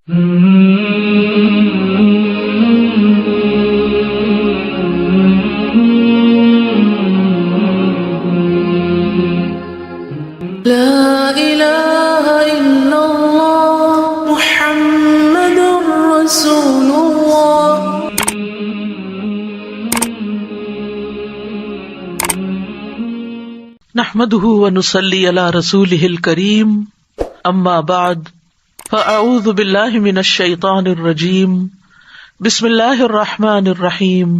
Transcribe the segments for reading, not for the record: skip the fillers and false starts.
لا إله إلا الله محمد رسول الله. نحمده ونصلي على رسوله الكريم اما بعد فاعوذ بالله من الشيطان الرجيم بسم الله الرحمن الرحيم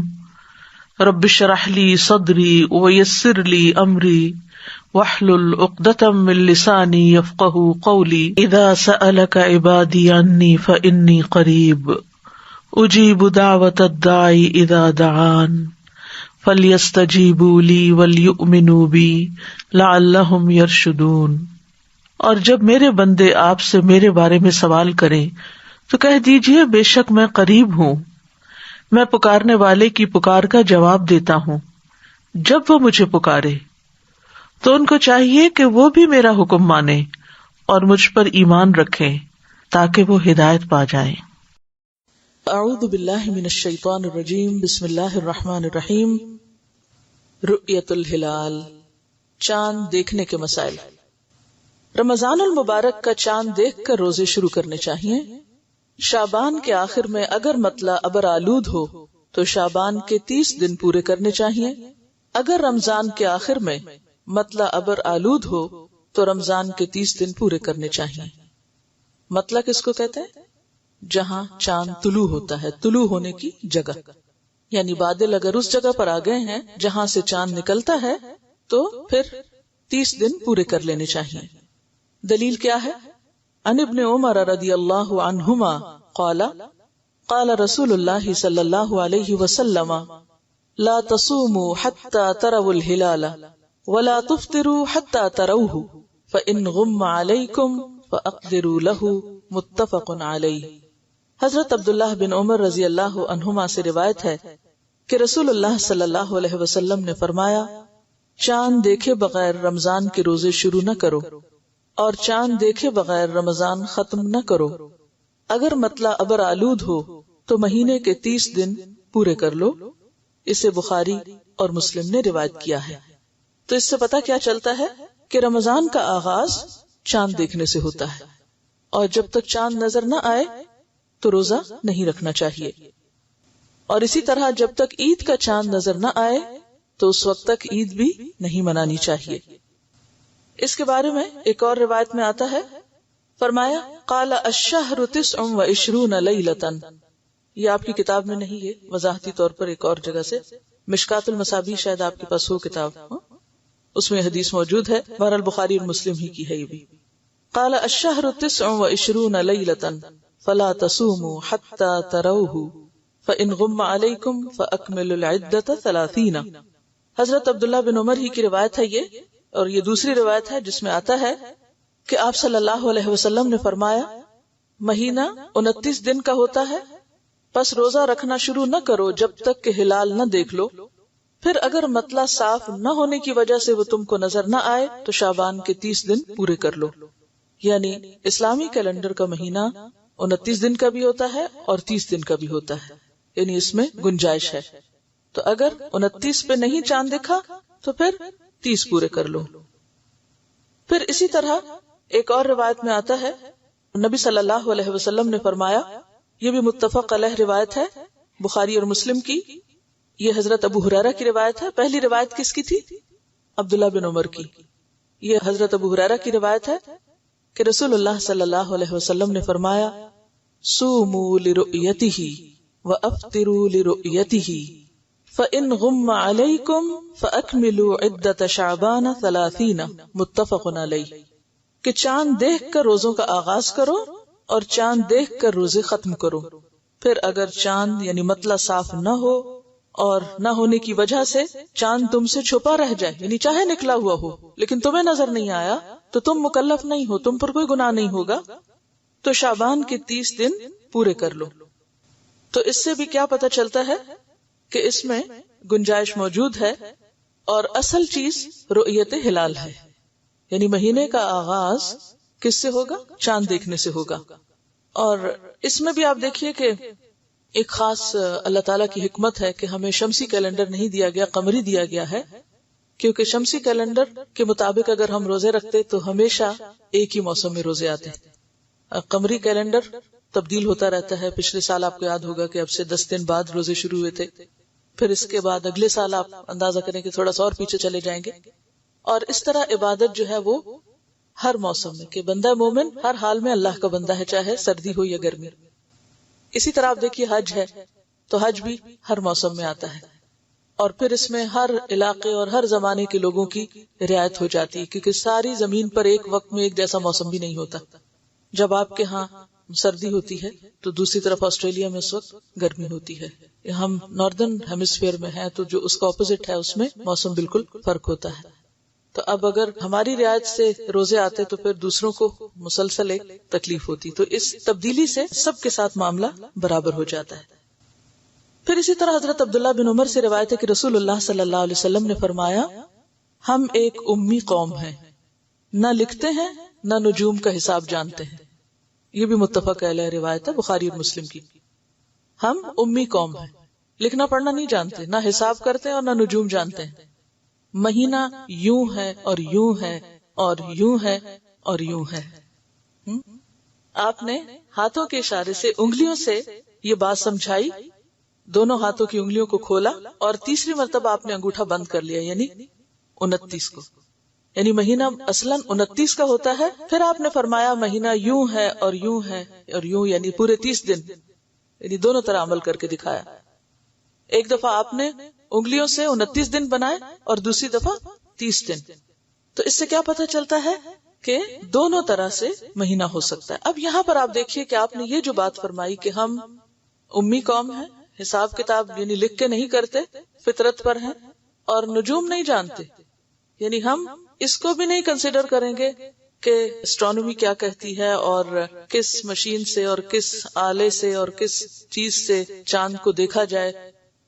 رب اشرح لي صدري ويسر لي امري واحلل عقدة من لساني يفقهوا قولي اذا سألك عبادي عني فاني قريب اجيب دعوة الداعي اذا دعان فَلْيَسْتَجِيبُوا لِي وَلْيُؤْمِنُوا بِي لَعَلَّهُمْ يَرْشُدُونَ. اور جب میرے بندے آپ سے میرے بارے میں سوال کریں تو کہہ دیجئے بے شک میں قریب ہوں، میں پکارنے والے کی پکار کا جواب دیتا ہوں. جب وہ مجھے پکارے تو ان کو چاہیے کہ وہ بھی میرا حکم مانیں اور مجھ پر ایمان رکھیں تاکہ وہ ہدایت پا جائیں. اعوذ باللہ من الشیطان الرجیم بسم اللہ الرحمن الرحیم. رؤیت الہلال، چاند دیکھنے کے مسائل. رمضان المبارک کا چاند دیکھ کر روزے شروع کرنے چاہیے. شعبان کے آخر میں اگر مطلع ابر آلود ہو تو شعبان کے 30 دن پورے کرنے چاہیے. اگر رمضان کے آخر میں مطلع ابر آلود ہو تو رمضان کے 30 دن پورے کرنے چاہیے. مطلع کس کو کہتے ہیں؟ جہاں چاند طلوع ہوتا ہے، طلوع ہونے کی جگہ. یعنی بادل اگر اس جگہ پر آ گئے ہیں جہاں سے چاند نکلتا ہے تو پھر 30 دن پورے کر لینے چاہیے. دلیل کیا ہے؟ عن ابن عمر رضی اللہ عنہما قال قال رسول اللہ صلی اللہ علیہ وسلم لا تصوموا حتى تروا الهلال ولا تفطروا حتى تروه فإن غم عليكم فأقدروا له متفق علیہ. حضرت عبداللہ بن عمر رضی اللہ عنہما سے روایت ہے کہ رسول اللہ صلی اللہ علیہ وسلم نے فرمایا، چاند دیکھے بغیر رمضان کے روزے شروع نہ کرو اور چاند دیکھے بغیر رمضان ختم نہ کرو. اگر مطلع ابر آلود ہو تو مہینے کے 30 دن پورے کر لو. اسے بخاری اور مسلم نے روایت کیا ہے. تو اس سے پتہ کیا چلتا ہے کہ رمضان کا آغاز چاند دیکھنے سے ہوتا ہے، اور جب تک چاند نظر نہ آئے تو روزہ نہیں رکھنا چاہیے. اور اسی طرح جب تک عید کا چاند نظر نہ آئے تو اس وقت تک عید بھی نہیں منانی چاہیے. اس کے بارے میں ایک اور روایت میں آتا ہے، فرمایا قال الشہر 29 لیلۃ. یہ آپ کی کتاب میں نہیں ہے، وضاحتی طور پر ایک اور جگہ سے مشکات المصابیح، شاید آپ کے پاس ہو کتاب، اس میں حدیث موجود ہے. بہرحال بخاری اور مسلم ہی کی ہے یہ بھی. قال الشہر 29 لیلۃ فلا تصوموا حتى تروه فإن غم عليكم فأكملوا العدة 30. حضرت عبداللہ بن عمر ہی کی روایت ہے یہ، اور یہ دوسری روایت ہے جس میں آتا ہے کہ آپ صلی اللہ علیہ وسلم نے فرمایا، مہینہ 29 دن کا ہوتا ہے، پس روزہ رکھنا شروع نہ کرو جب تک کہ ہلال نہ دیکھ لو. پھر اگر مطلع صاف نہ ہونے کی وجہ سے وہ تم کو نظر نہ آئے تو شعبان کے 30 دن پورے کر لو. یعنی اسلامی کیلنڈر کا مہینہ 29 دن کا بھی ہوتا ہے اور 30 دن کا بھی ہوتا ہے، یعنی اس میں گنجائش ہے. تو اگر 29 پہ نہیں چاند دکھا تو پھر 30 پورے کر لو. پھر اسی طرح ایک اور روایت میں آتا ہے، نبی صلی اللہ علیہ وسلم نے فرمایا، یہ بھی متفق علیہ روایت ہے بخاری اور مسلم کی. یہ حضرت ابو ہریرہ کی روایت ہے. پہلی روایت کس کی تھی؟ عبداللہ بن عمر کی. یہ حضرت ابو ہریرہ کی روایت ہے کہ رسول اللہ صلی اللہ علیہ وسلم نے فرمایا، صوموا لرؤیتہ وافطروا لرؤیتہ فإن غم علیکم فأکملوا عدۃ شعبان 30. متفق علیہ. کہ چاند دیکھ کر روزوں کا آغاز کرو اور چاند دیکھ کر روزے ختم کرو. پھر اگر چاند یعنی مطلع صاف نہ ہو اور نہ ہونے کی وجہ سے چاند تم سے چھپا رہ جائے، یعنی چاہے نکلا ہوا ہو لیکن تمہیں نظر نہیں آیا، تو تم مکلف نہیں ہو، تم پر کوئی گناہ نہیں ہوگا، تو شعبان کے 30 دن پورے کر لو. تو اس سے بھی کیا پتہ چلتا ہے کہ اس میں گنجائش موجود ہے، اور اصل چیز رؤیت ہلال ہے، یعنی مہینے کا آغاز کس سے ہوگا؟ چاند دیکھنے سے ہوگا، اور اس میں بھی آپ دیکھیے کہ ایک خاص اللہ تعالیٰ کی حکمت ہے کہ ہمیں شمسی کیلنڈر نہیں دیا گیا، قمری دیا گیا ہے، کیونکہ شمسی کیلنڈر کے مطابق اگر ہم روزے رکھتے تو ہمیشہ ایک ہی موسم میں روزے آتے ہیں۔ قمری کیلنڈر تبدیل ہوتا رہتا ہے۔ پچھلے سال آپ کو یاد ہوگا کہ اب سے 10 دن بعد روزے شروع ہوئے تھے، پھر اس کے بعد اگلے سال آپ اندازہ کریں کہ تھوڑا سا اور پیچھے چلے جائیں گے، اور اس طرح عبادت جو ہے وہ ہر موسم میں، کہ بندہ مومن ہر حال میں اللہ کا بندہ ہے، چاہے سردی ہو یا گرمی۔ اسی طرح آپ دیکھیے حج ہے تو حج بھی ہر موسم میں آتا ہے، اور پھر اس میں ہر علاقے اور ہر زمانے کے لوگوں کی رعایت ہو جاتی ہے، کیونکہ ساری زمین پر ایک وقت میں ایک جیسا موسم بھی نہیں ہوتا۔ جب آپ کے ہاں سردی ہوتی ہے تو دوسری طرف آسٹریلیا میں اس وقت گرمی ہوتی ہے۔ ہم ناردرن ہیمسفیئر میں ہیں تو جو اس کا اپوزٹ ہے اس میں موسم بالکل فرق ہوتا ہے۔ تو اب اگر ہماری رعایت سے روزے آتے تو پھر دوسروں کو مسلسل ایک تکلیف ہوتی، تو اس تبدیلی سے سب کے ساتھ معاملہ برابر ہو جاتا ہے۔ پھر اسی طرح حضرت عبداللہ بن عمر سے روایت ہے کہ رسول اللہ صلی اللہ علیہ وسلم نے فرمایا، ہم ایک امی قوم ہیں، نہ لکھتے ہیں نہ نجوم کا حساب جانتے ہیں۔ یہ بھی متفق علیہ روایت ہے، بخاری اور مسلم کی۔ ہم امی قوم ہیں، لکھنا پڑھنا نہیں جانتے، نہ حساب کرتے اور نہ نجوم جانتے ہیں۔ مہینہ یوں ہے اور یوں ہے اور یوں ہے اور یوں ہے۔ آپ نے ہاتھوں کے اشارے سے انگلیوں سے یہ بات سمجھائی، دونوں ہاتھوں کی انگلیوں کو کھولا اور تیسری مرتبہ آپ نے انگوٹھا بند کر لیا، یعنی 29 کو، یعنی مہینہ اصلاً 29 کا ہوتا ہے۔ پھر آپ نے فرمایا مہینہ یوں ہے اور یوں ہے اور یوں، یعنی پورے 30 دن، یعنی دونوں طرح عمل کر کے دکھایا۔ ایک دفعہ آپ نے انگلیوں سے 29 دن بنائے اور دوسری دفعہ 30 دن۔ تو اس سے کیا پتہ چلتا ہے کہ دونوں طرح سے مہینہ ہو سکتا ہے۔ اب یہاں پر آپ دیکھیے کہ آپ نے یہ جو بات فرمائی کہ ہم امی قوم ہیں، حساب کتاب یعنی لکھ کے نہیں کرتے، فطرت پر ہیں، اور نجوم نہیں جانتے، یعنی ہم اس کو بھی نہیں کنسیڈر کریں گے کہ اسٹرانومی کیا کہتی ہے اور کس مشین سے اور کس آلے سے اور کس چیز سے چاند کو دیکھا جائے،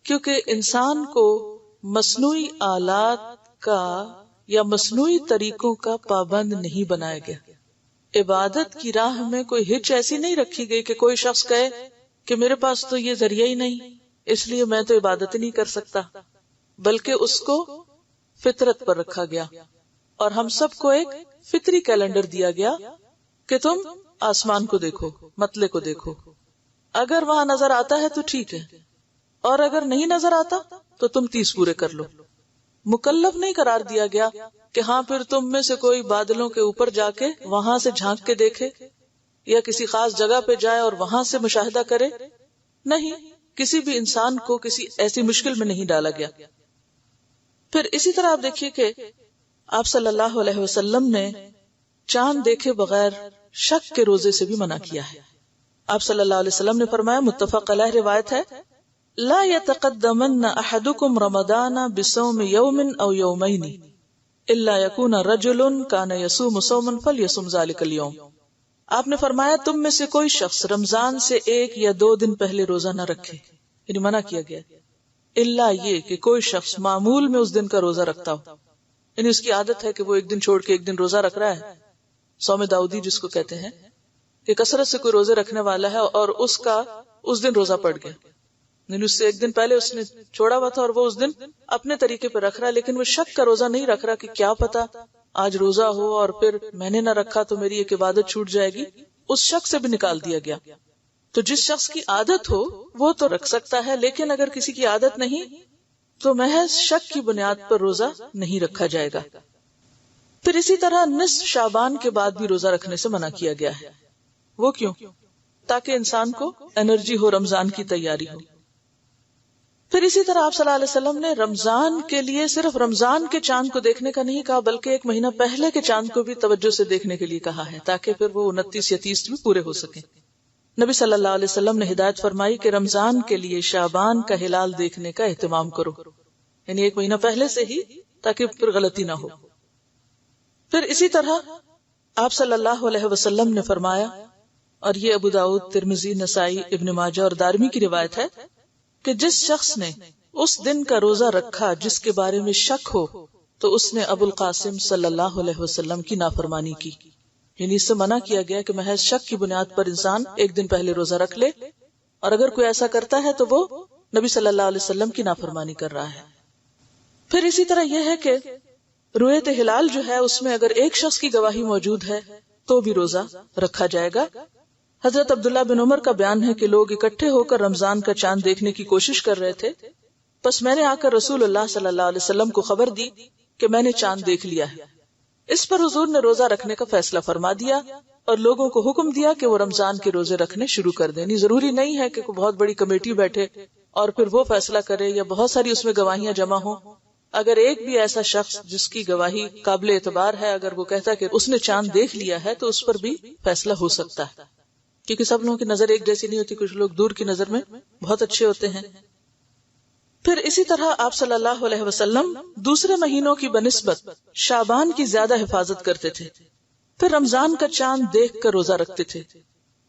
کیونکہ انسان کو مصنوعی آلات کا یا مصنوعی طریقوں کا پابند نہیں بنایا گیا۔ عبادت کی راہ میں کوئی ہچ ایسی نہیں رکھی گئی کہ کوئی شخص کہے کہ میرے پاس تو یہ ذریعہ ہی نہیں، اس لیے میں تو عبادت ہی نہیں کر سکتا، بلکہ اس کو فطرت پر رکھا گیا، اور ہم سب کو ایک فطری کیلنڈر دیا گیا کہ تم آسمان کو دیکھو، مطلع کو دیکھو، اگر وہاں نظر آتا ہے تو ٹھیک ہے، اور اگر نہیں نظر آتا تو تم 30 پورے کر لو۔ مکلف نہیں قرار دیا گیا کہ ہاں پھر تم میں سے کوئی بادلوں کے اوپر جا کے وہاں سے جھانک کے دیکھے یا کسی خاص جگہ پہ جائے اور وہاں سے مشاہدہ کرے، نہیں، کسی بھی انسان کو کسی ایسی مشکل میں نہیں ڈالا گیا۔ پھر اسی طرح آپ دیکھیے کہ آپ صلی اللہ علیہ وسلم نے چاند دیکھے بغیر شک کے روزے سے بھی منع کیا ہے۔ آپ صلی اللہ علیہ وسلم نے فرمایا، متفق علیہ روایت ہے، لا يتقدمن احدكم رمضان بصوم يوم او يومين الا يكون رجل كان يصوم صوما فليصم ذلك اليوم۔ آپ نے فرمایا تم میں سے کوئی شخص رمضان سے 1 یا 2 دن پہلے روزہ نہ رکھے، یعنی منع کیا گیا، الا یہ کہ کوئی شخص معمول میں اس دن کا روزہ رکھتا ہو، یعنی اس کی عادت ہے کہ وہ 1 دن چھوڑ کے 1 دن روزہ رکھ رہا ہے، صوم داؤدی جس کو کہتے ہیں، کہ کثرت سے کوئی روزے رکھنے والا ہے اور اس کا اس دن روزہ پڑ گیا، یعنی اس سے 1 دن پہلے اس نے چھوڑا ہوا تھا اور وہ اس دن اپنے طریقے پہ رکھ رہا ہے، لیکن وہ شک کا روزہ نہیں رکھ رہا کہ کیا پتا آج روزہ ہو اور پھر میں نے نہ رکھا تو میری ایک عبادت چھوٹ جائے گی، اس شک سے بھی نکال دیا گیا۔ تو جس شخص کی عادت ہو وہ تو رکھ سکتا ہے، لیکن اگر کسی کی عادت نہیں تو محض شک کی بنیاد پر روزہ نہیں رکھا جائے گا۔ پھر اسی طرح نصف شعبان کے بعد بھی روزہ رکھنے سے منع کیا گیا ہے۔ وہ کیوں؟ تاکہ انسان کو انرجی ہو، رمضان کی تیاری ہو۔ پھر اسی طرح آپ صلی اللہ علیہ وسلم نے رمضان کے لیے صرف رمضان کے چاند کو دیکھنے کا نہیں کہا، بلکہ 1 مہینہ پہلے کے چاند کو بھی توجہ سے دیکھنے کے لیے کہا ہے، تاکہ پھر وہ 29 یا 30 بھی پورے ہو سکیں۔ نبی صلی اللہ علیہ وسلم نے ہدایت فرمائی کہ رمضان کے لیے شعبان کا ہلال دیکھنے کا اہتمام کرو، یعنی 1 مہینہ پہلے سے ہی، تاکہ پھر غلطی نہ ہو۔ پھر اسی طرح آپ صلی اللہ علیہ وسلم نے فرمایا، اور یہ ابو داؤد، ترمذی، نسائی، ابن ماجہ اور دارمی کی روایت ہے، کہ جس شخص نے اس دن کا روزہ رکھا جس کے بارے میں شک ہو تو اس نے ابو القاسم صلی اللہ علیہ وسلم کی نافرمانی کی، یعنی اس سے منع کیا گیا کہ محض شک کی بنیاد پر انسان ایک دن پہلے روزہ رکھ لے، اور اگر کوئی ایسا کرتا ہے تو وہ نبی صلی اللہ علیہ وسلم کی نافرمانی کر رہا ہے۔ پھر اسی طرح یہ ہے کہ رؤیت ہلال جو ہے اس میں اگر ایک شخص کی گواہی موجود ہے تو بھی روزہ رکھا جائے گا۔ حضرت عبداللہ بن عمر کا بیان ہے کہ لوگ اکٹھے ہو کر رمضان کا چاند دیکھنے کی کوشش کر رہے تھے، بس میں نے آ کر رسول اللہ صلی اللہ علیہ وسلم کو خبر دی کہ میں نے چاند دیکھ لیا ہے۔ اس پر حضور نے روزہ رکھنے کا فیصلہ فرما دیا اور لوگوں کو حکم دیا کہ وہ رمضان کے روزے رکھنے شروع کر دیں۔ ضروری نہیں ہے کہ کوئی بہت بڑی کمیٹی بیٹھے اور پھر وہ فیصلہ کرے یا بہت ساری اس میں گواہیاں جمع ہوں۔ اگر ایک بھی ایسا شخص جس کی گواہی قابل اعتبار ہے، اگر وہ کہتا ہے کہ اس نے چاند دیکھ لیا ہے، تو اس پر بھی فیصلہ ہو سکتا ہے، کیونکہ سب لوگوں کی نظر ایک جیسی نہیں ہوتی، کچھ لوگ دور کی نظر میں بہت اچھے ہوتے ہیں۔ پھر اسی طرح آپ صلی اللہ علیہ وسلم دوسرے مہینوں کی بنسبت شعبان کی زیادہ حفاظت کرتے تھے، پھر رمضان کا چاند دیکھ کر روزہ رکھتے تھے۔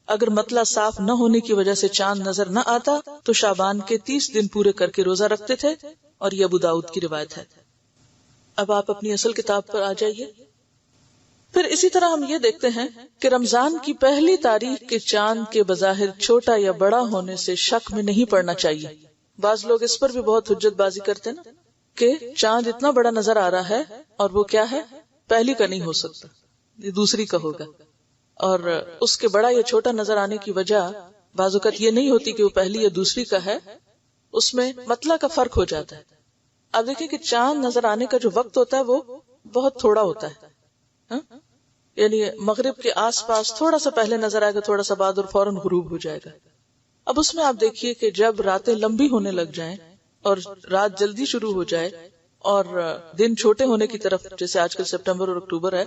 اگر مطلع صاف نہ ہونے کی وجہ سے چاند نظر نہ آتا تو شعبان کے 30 دن پورے کر کے روزہ رکھتے تھے، اور یہ ابو داؤد کی روایت ہے۔ اب آپ اپنی اصل کتاب پر آ جائیے۔ پھر اسی طرح ہم یہ دیکھتے ہیں کہ رمضان کی پہلی تاریخ کے چاند کے بظاہر چھوٹا یا بڑا ہونے سے شک میں نہیں پڑنا چاہیے۔ بعض لوگ اس پر بھی بہت حجت بازی کرتے ہیں نا کہ چاند اتنا بڑا نظر آ رہا ہے اور وہ کیا ہے، پہلی کا نہیں ہو سکتا، یہ دوسری کا ہوگا، اور اس کے بڑا یا چھوٹا نظر آنے کی وجہ بعض اوقات یہ نہیں ہوتی کہ وہ پہلی یا دوسری کا ہے، اس میں مطلع کا فرق ہو جاتا ہے۔ اب دیکھیں کہ چاند نظر آنے کا جو وقت ہوتا ہے وہ بہت تھوڑا ہوتا ہے، یعنی مغرب کے آس پاس تھوڑا سا پہلے نظر آئے گا، تھوڑا سا بعد، اور فوراً غروب ہو جائے گا۔ اب اس میں آپ دیکھیے کہ جب راتیں لمبی ہونے لگ جائیں اور رات جلدی شروع ہو جائے اور دن چھوٹے ہونے کی طرف، جیسے آج کل سپٹمبر اور اکتوبر ہے،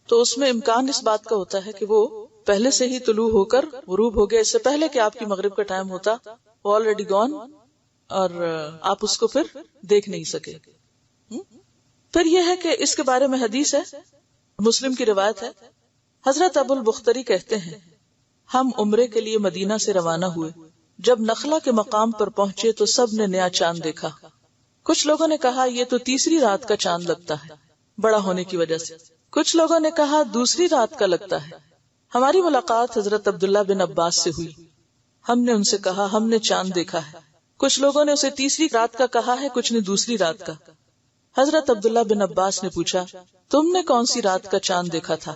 تو اس میں امکان اس بات کا ہوتا ہے کہ وہ پہلے سے ہی طلوع ہو کر غروب ہو گیا، اس سے پہلے کہ آپ کی مغرب کا ٹائم ہوتا وہ آلریڈی گون، اور آپ اس کو پھر دیکھ نہیں سکے۔ پھر یہ ہے کہ اس کے بارے میں حدیث ہے، مسلم کی روایت ہے، حضرت ابو البختری کہتے ہیں ہم عمرے کے لیے مدینہ سے روانہ ہوئے، جب نخلا کے مقام پر پہنچے تو سب نے نیا چاند دیکھا۔ کچھ لوگوں نے کہا یہ تو تیسری رات کا چاند لگتا ہے بڑا ہونے کی وجہ سے، کچھ لوگوں نے کہا دوسری رات کا لگتا ہے۔ ہماری ملاقات حضرت عبداللہ بن عباس سے ہوئی، ہم نے ان سے کہا ہم نے چاند دیکھا ہے۔ کچھ لوگوں نے اسے تیسری رات کا کہا ہے، کچھ نے دوسری رات کا۔ حضرت عبداللہ بن عباس نے پوچھا تم نے کون سی رات کا چاند دیکھا تھا؟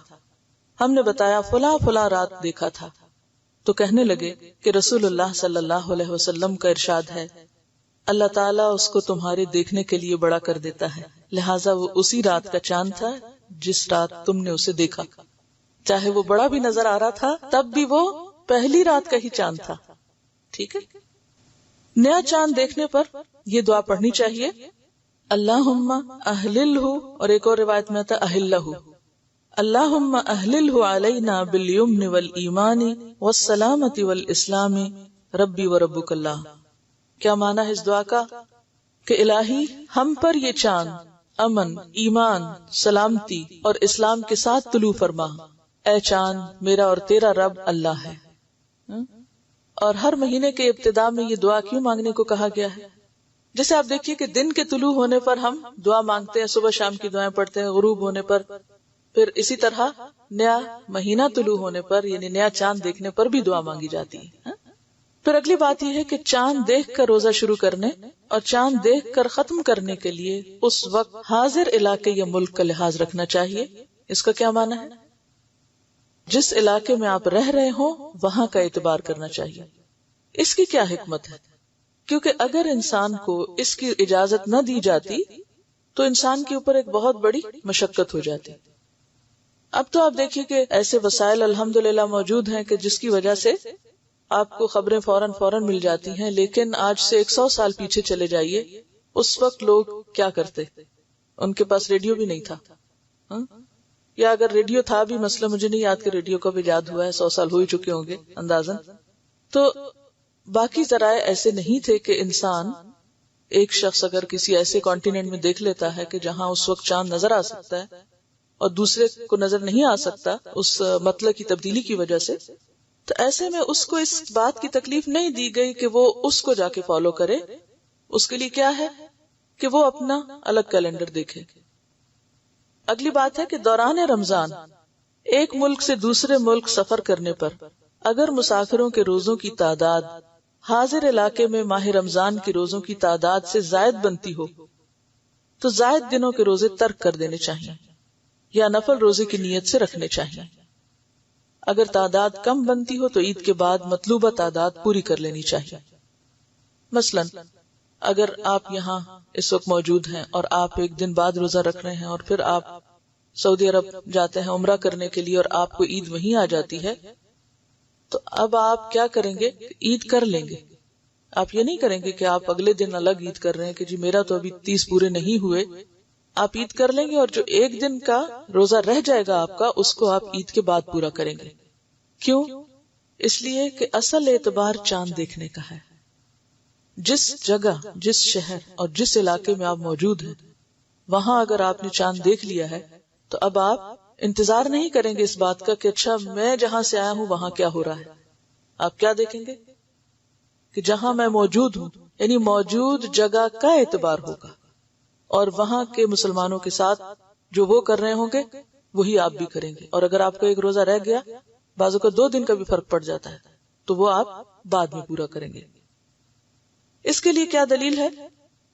ہم نے بتایا فلاں فلاں رات دیکھا تھا۔ تو کہنے لگے کہ رسول اللہ صلی اللہ علیہ وسلم کا ارشاد ہے اللہ تعالیٰ اس کو تمہارے دیکھنے کے لیے بڑا کر دیتا ہے، لہٰذا وہ اسی رات کا چاند تھا جس رات تم نے اسے دیکھا، چاہے وہ بڑا بھی نظر آ رہا تھا تب بھی وہ پہلی رات کا ہی چاند تھا۔ ٹھیک ہے، نیا چاند دیکھنے پر یہ دعا پڑھنی چاہیے، اللہم اہللہ، اور ایک اور روایت میں آتا اہلہ، اللہم اہللہ علینا بالیمن والایمان والسلامت والاسلام ربی وربک اللہ۔ کیا معنی ہے اس دعا کا؟ کہ الہی ہم پر یہ چاند امن، ایمان، سلامتی اور اسلام کے ساتھ طلوع فرما، اے چاند میرا اور تیرا رب اللہ ہے۔ اور ہر مہینے کے ابتدا میں یہ دعا کیوں مانگنے کو کہا گیا ہے؟ جیسے آپ دیکھیے کہ دن کے طلوع ہونے پر ہم دعا مانگتے ہیں، صبح شام کی دعائیں پڑھتے ہیں، غروب ہونے پر، پھر اسی طرح نیا مہینہ طلوع ہونے پر یعنی نیا چاند دیکھنے پر بھی دعا مانگی جاتی ہے۔ پھر اگلی بات یہ ہے کہ چاند دیکھ کر روزہ شروع کرنے اور چاند دیکھ کر ختم کرنے کے لیے اس وقت حاضر علاقے یا ملک کا لحاظ رکھنا چاہیے۔ اس کا کیا معنی ہے؟ جس علاقے میں آپ رہ رہے ہوں وہاں کا اعتبار کرنا چاہیے۔ اس کی کیا حکمت ہے؟ کیونکہ اگر انسان کو اس کی اجازت نہ دی جاتی تو انسان کے اوپر ایک بہت بڑی مشقت ہو جاتی۔ اب تو آپ دیکھیے کہ ایسے وسائل الحمدللہ موجود ہیں کہ جس کی وجہ سے آپ کو خبریں فوراً مل جاتی ہیں، لیکن آج سے 100 سال پیچھے چلے جائیے، اس وقت لوگ کیا کرتے؟ ان کے پاس ریڈیو بھی نہیں تھا، یا اگر ریڈیو تھا بھی، مسئلہ مجھے نہیں یاد کہ ریڈیو کب ایجاد ہوا ہے، 100 سال ہو ہی چکے ہوں گے اندازاً، تو باقی ذرائع ایسے نہیں تھے کہ انسان ایک شخص اگر کسی ایسے کانٹیننٹ میں دیکھ لیتا ہے کہ جہاں اس وقت چاند نظر آ سکتا ہے اور دوسرے کو نظر نہیں آ سکتا اس مطلع کی تبدیلی کی وجہ سے، تو ایسے میں اس کو اس بات کی تکلیف نہیں دی گئی کہ وہ اس کو جا کے فالو کرے۔ اس کے لیے کیا ہے کہ وہ اپنا الگ کیلنڈر دیکھے۔ اگلی بات ہے کہ دوران رمضان ایک ملک سے دوسرے ملک سفر کرنے پر اگر مسافروں کے روزوں کی تعداد حاضر علاقے میں ماہ رمضان کے روزوں کی تعداد سے زائد بنتی ہو تو زائد دنوں کے روزے ترک کر دینے چاہیے یا نفل روزے کی نیت سے رکھنے چاہیے۔ اگر تعداد کم بنتی ہو تو عید کے بعد مطلوبہ تعداد پوری کر لینی چاہیے۔ مثلا اگر آپ یہاں اس وقت موجود ہیں اور آپ ایک دن بعد روزہ رکھ رہے ہیں اور پھر آپ سعودی عرب جاتے ہیں عمرہ کرنے کے لیے اور آپ کو عید وہیں آ جاتی ہے، تو اب آپ کیا کریں گے؟ عید کر لیں گے۔ آپ یہ نہیں کریں گے کہ آپ اگلے دن الگ عید کر رہے ہیں کہ جی میرا تو ابھی 30 پورے نہیں ہوئے۔ آپ عید کر لیں گے اور جو ایک دن کا روزہ رہ جائے گا آپ کا، اس کو آپ عید کے بعد پورا کریں گے۔ کیوں؟ اس لیے کہ اصل اعتبار چاند دیکھنے کا ہے۔ جس جگہ، جس شہر اور جس علاقے میں آپ موجود ہیں، وہاں اگر آپ نے چاند دیکھ لیا ہے تو اب آپ انتظار نہیں کریں گے اس بات کا کہ اچھا میں جہاں سے آیا ہوں وہاں کیا ہو رہا ہے۔ آپ کیا دیکھیں گے کہ جہاں میں موجود ہوں، یعنی موجود جگہ کا اعتبار ہوگا، اور وہاں کے مسلمانوں کے ساتھ جو وہ کر رہے ہوں گے وہی آپ بھی کریں گے۔ اور اگر آپ کا ایک روزہ رہ گیا، بعضوں کا 2 دن کا بھی فرق پڑ جاتا ہے، تو وہ آپ بعد میں پورا کریں گے۔ اس کے لیے کیا دلیل ہے؟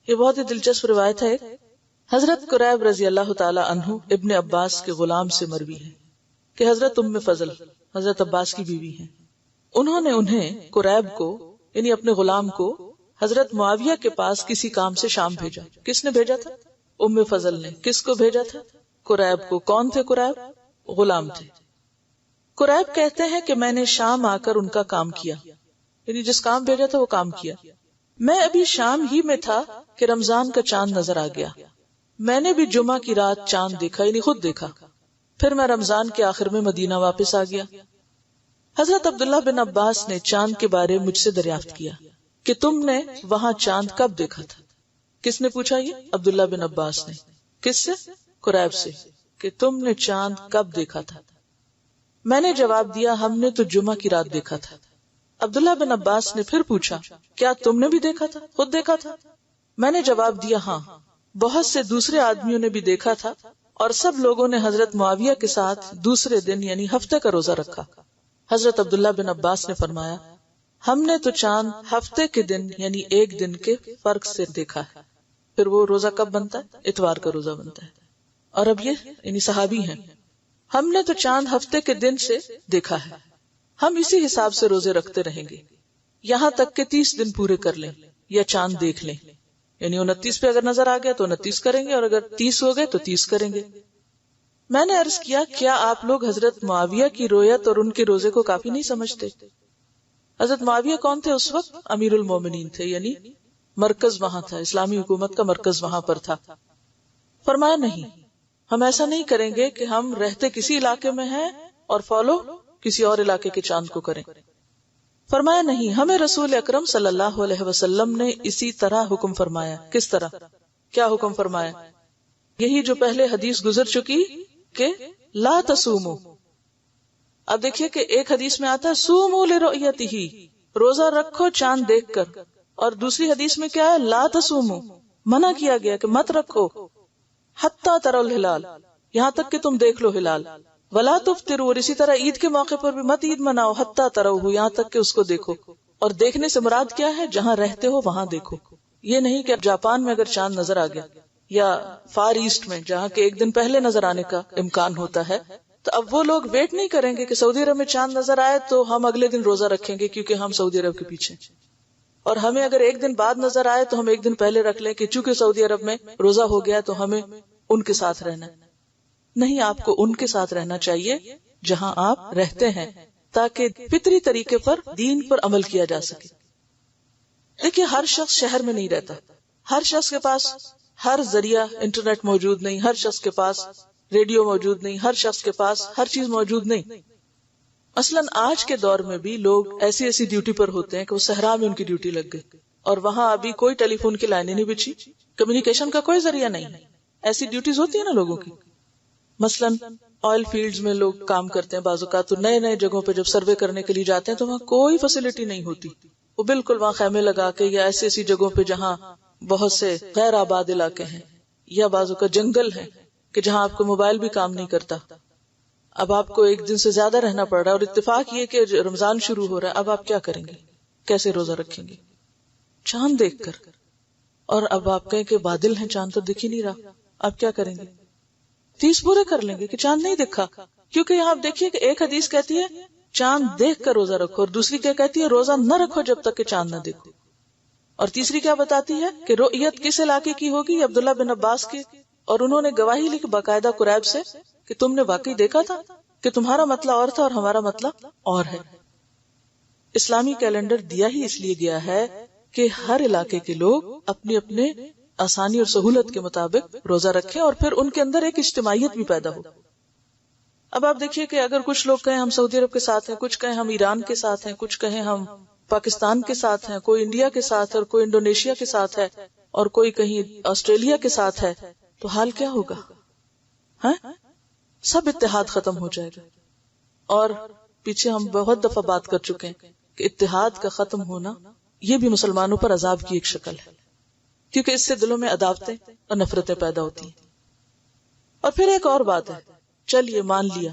یہ بہت ہی دلچسپ روایت ہے۔ حضرت قریب رضی اللہ تعالی عنہ ابن عباس کے غلام سے مروی ہے کہ حضرت ام فضل حضرت عباس کی بیوی ہیں، انہیں قریب کو یعنی اپنے غلام کو حضرت معاویہ کے پاس کسی کام سے شام بھیجا۔ کس نے بھیجا تھا؟ ام فضل نے۔ کس کو بھیجا تھا؟ قریب کو۔ کون تھے قریب؟ غلام تھے۔ قریب کہتے ہیں کہ میں نے شام آ کر ان کا کام کیا، یعنی جس کام بھیجا تھا وہ کام کیا۔ میں ابھی شام ہی میں تھا کہ رمضان کا چاند نظر آ گیا۔ میں نے بھی جمعہ کی رات چاند دیکھا، یعنی خود دیکھا۔ پھر میں رمضان کے آخر میں مدینہ واپس آ گیا۔ حضرت عبداللہ بن عباس نے چاند کے بارے مجھ سے دریافت کیا کہ تم نے وہاں چاند کب دیکھا تھا؟ کس نے پوچھا؟ یہ عبداللہ بن عباس نے۔ کس سے؟ قریب سے، کہ تم نے چاند کب دیکھا تھا؟ میں نے جواب دیا ہم نے تو جمعہ کی رات دیکھا تھا۔ عبداللہ بن عباس نے پھر پوچھا کیا تم نے بھی دیکھا تھا، خود دیکھا تھا؟ میں نے جواب دیا ہاں، بہت سے دوسرے آدمیوں نے بھی دیکھا تھا، اور سب لوگوں نے حضرت معاویہ کے ساتھ دوسرے دن یعنی ہفتے کا روزہ رکھا۔ حضرت عبداللہ بن عباس نے فرمایا ہم نے تو چاند ہفتے کے دن یعنی ایک دن کے فرق سے دیکھا ہے۔ پھر وہ روزہ کب بنتا ہے؟ اتوار کا روزہ بنتا ہے۔ اور اب یہ یعنی صحابی ہیں، ہم نے تو چاند ہفتے کے دن سے دیکھا ہے، ہم اسی حساب سے روزے رکھتے رہیں گے یہاں تک کہ 30 دن پورے کر لیں یا چاند دیکھ لیں، یعنی 29 پہ اگر نظر آ گیا تو 29 کریں گے، اور اگر 30 ہو گئے تو 30 کریں گے۔ میں نے عرض کیا کیا آپ لوگ حضرت معاویہ کی رویت اور ان کے روزے کو کافی نہیں سمجھتے؟ حضرت معاویہ کون تھے اس وقت؟ امیر المومنین تھے، یعنی مرکز وہاں تھا، اسلامی حکومت کا مرکز وہاں پر تھا۔ فرمایا نہیں، ہم ایسا نہیں کریں گے کہ ہم رہتے کسی علاقے میں ہیں اور فالو کسی اور علاقے کے چاند کو کریں۔ فرمایا نہیں، ہمیں رسول اکرم صلی اللہ علیہ وسلم نے اسی طرح حکم فرمایا۔ کس طرح؟ کیا حکم فرمایا؟ یہی جو پہلے حدیث گزر چکی کہ لا تصوموا۔ اب دیکھیے کہ ایک حدیث میں آتا ہے صوموا لرؤیتہ، روزہ رکھو چاند دیکھ کر، اور دوسری حدیث میں کیا ہے؟ لا تصوموا، منع کیا گیا کہ مت رکھو حتی تروا الہلال، یہاں تک کہ تم دیکھ لو ہلال۔ ولا تفطروا، اور اسی طرح عید کے موقع پر بھی مت عید مناؤ حتی تروہ، یہاں تک کہ اس کو دیکھو۔ اور دیکھنے سے مراد کیا ہے؟ جہاں رہتے ہو وہاں دیکھو۔ یہ نہیں کہ جاپان میں اگر چاند نظر آ گیا یا فار ایسٹ میں جہاں کے ایک دن پہلے نظر آنے کا امکان ہوتا ہے، تو اب وہ لوگ ویٹ نہیں کریں گے کہ سعودی عرب میں چاند نظر آئے تو ہم اگلے دن روزہ رکھیں گے کیونکہ ہم سعودی عرب کے پیچھے، اور ہمیں اگر ایک دن بعد نظر آئے تو ہم ایک دن پہلے رکھ لیں کہ چونکہ سعودی عرب میں روزہ ہو گیا تو ہمیں ان کے ساتھ رہنا ہے۔ نہیں، آپ کو ان کے ساتھ رہنا چاہیے جہاں آپ رہتے ہیں، تاکہ فطری طریقے پر دین پر عمل کیا جا سکے۔ دیکھیے ہر شخص شہر میں نہیں رہتا، ہر شخص کے پاس ہر ذریعہ انٹرنیٹ موجود نہیں، ہر شخص کے پاس ریڈیو موجود نہیں، ہر شخص کے پاس ہر چیز موجود نہیں۔ مثلاً آج کے دور میں بھی لوگ ایسی ڈیوٹی پر ہوتے ہیں کہ وہ صحرا میں ان کی ڈیوٹی لگ گئی، اور وہاں ابھی کوئی ٹیلی فون کی لائنیں نہیں بچھی، کمیونیکیشن کا کوئی ذریعہ نہیں۔ ایسی ڈیوٹیز ہوتی ہیں نا لوگوں کی۔ مثلاً آئل فیلڈز میں لوگ کام کرتے ہیں، بعض اوقات تو نئے جگہوں پہ جب سروے کرنے کے لیے جاتے ہیں تو وہاں کوئی فیسلٹی نہیں ہوتی، وہ بالکل وہاں خیمے لگا کے یا ایسی جگہوں پہ جہاں بہت سے غیر آباد علاقے ہیں، یا بعض اوقات جنگل ہیں کہ جہاں آپ کو موبائل بھی کام نہیں کرتا۔ اب آپ کو ایک دن سے زیادہ رہنا پڑ رہا ہے اور اتفاق یہ کہ رمضان شروع ہو رہا ہے، اب آپ کیا کریں گے؟ کیسے روزہ رکھیں گے؟ چاند دیکھ کر. اور اب آپ کہیں کہ بادل ہیں، چاند تو دکھ ہی نہیں رہا، آپ کیا کریں گے؟ 30 پورے کر لیں گے کہ چاند نہیں دکھا. کیونکہ یہاں آپ دیکھیے کہ ایک حدیث کہتی ہے چاند دیکھ کر روزہ رکھو، اور دوسری کیا کہتی ہے روزہ نہ رکھو جب تک کہ چاند نہ دیکھو. اور تیسری کیا بتاتی ہے کہ رؤیت کس علاقے کی ہوگی؟ عبداللہ بن عباس کی. اور انہوں نے گواہی لی باقاعدہ قریب سے کہ تم نے واقعی دیکھا تھا کہ تمہارا مطلب اور تھا اور ہمارا مطلب اور ہے. اسلامی کیلنڈر دیا ہی اس لیے گیا ہے کہ ہر علاقے کے لوگ اپنی اپنے آسانی اور سہولت کے مطابق روزہ رکھیں اور پھر ان کے اندر ایک اجتماعیت بھی پیدا ہو. اب آپ دیکھیے کہ اگر کچھ لوگ کہیں ہم سعودی عرب کے ساتھ ہیں، کچھ کہیں ہم ایران کے ساتھ ہیں، کچھ کہیں ہم پاکستان کے ساتھ ہیں، کوئی انڈیا کے ساتھ ہے اور کوئی انڈونیشیا کے ساتھ ہے اور کوئی کہیں آسٹریلیا کے ساتھ ہے، تو حال کیا ہوگا؟ ہاں، سب اتحاد ختم ہو جائے گا. اور پیچھے ہم بہت دفعہ بات کر چکے ہیں کہ اتحاد کا ختم ہونا یہ بھی مسلمانوں پر عذاب کی ایک شکل ہے، کیونکہ اس سے دلوں میں عداوتیں اور نفرتیں پیدا ہوتی ہیں. اور پھر ایک اور بات ہے، چلیے مان لیا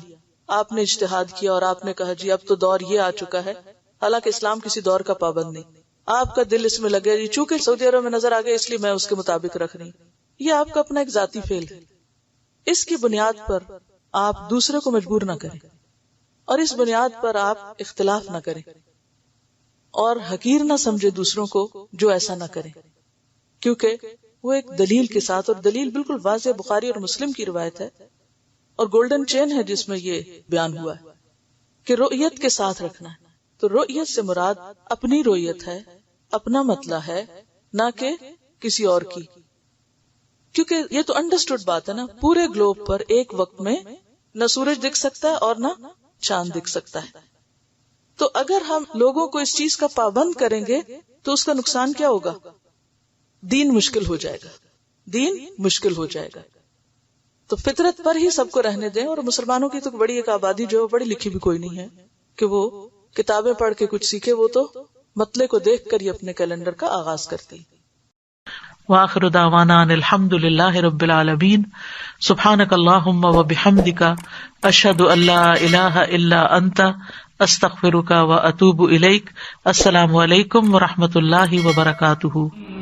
آپ نے اجتہاد کیا اور آپ نے کہا جی اب تو دور یہ آ چکا ہے، حالانکہ اسلام کسی دور کا پابند نہیں، آپ کا دل اس میں لگے جی چونکہ سعودی عرب میں نظر آ گیا اس لیے میں اس کے مطابق رکھ رہی. یہ آپ کا اپنا ایک ذاتی فیل ہے. اس کی بنیاد پر آپ دوسرے کو مجبور نہ کریں اور اس بنیاد پر آپ اختلاف نہ کریں اور حقیر نہ سمجھے دوسروں کو جو ایسا نہ کریں، کیونکہ وہ ایک دلیل کے ساتھ، اور دلیل بالکل واضح بخاری اور مسلم کی روایت ہے اور گولڈن چین ہے جس میں یہ بیان ہوا ہے کہ رؤیت کے ساتھ رکھنا ہے. تو رؤیت سے مراد اپنی رؤیت ہے، اپنا مطلب ہے، نہ کہ کسی اور کی. کیونکہ یہ تو انڈرسٹوڈ بات ہے نا، پورے گلوب پر ایک وقت میں نہ سورج دکھ سکتا ہے اور نہ چاند دکھ سکتا ہے. تو اگر ہم لوگوں کو اس چیز کا پابند کریں گے تو اس کا نقصان کیا ہوگا؟ دین مشکل ہو جائے گا، دین مشکل ہو جائے گا. تو فطرت پر ہی سب کو رہنے دیں. اور مسلمانوں کی تو بڑی ایک آبادی جو پڑھی لکھی بھی کوئی نہیں ہے کہ وہ کتابیں پڑھ کے کچھ سیکھے، وہ تو مطلع کو دیکھ کر ہی اپنے کیلنڈر کا آغاز کرتی. وآخر دعوانا ان الحمد للہ رب العالمین. سبحانک اللہم وبحمدک، اشہد ان لا الہ الا انت، استغفرک واتوب الیک. السلام علیکم ورحمۃ اللہ وبرکاتہ.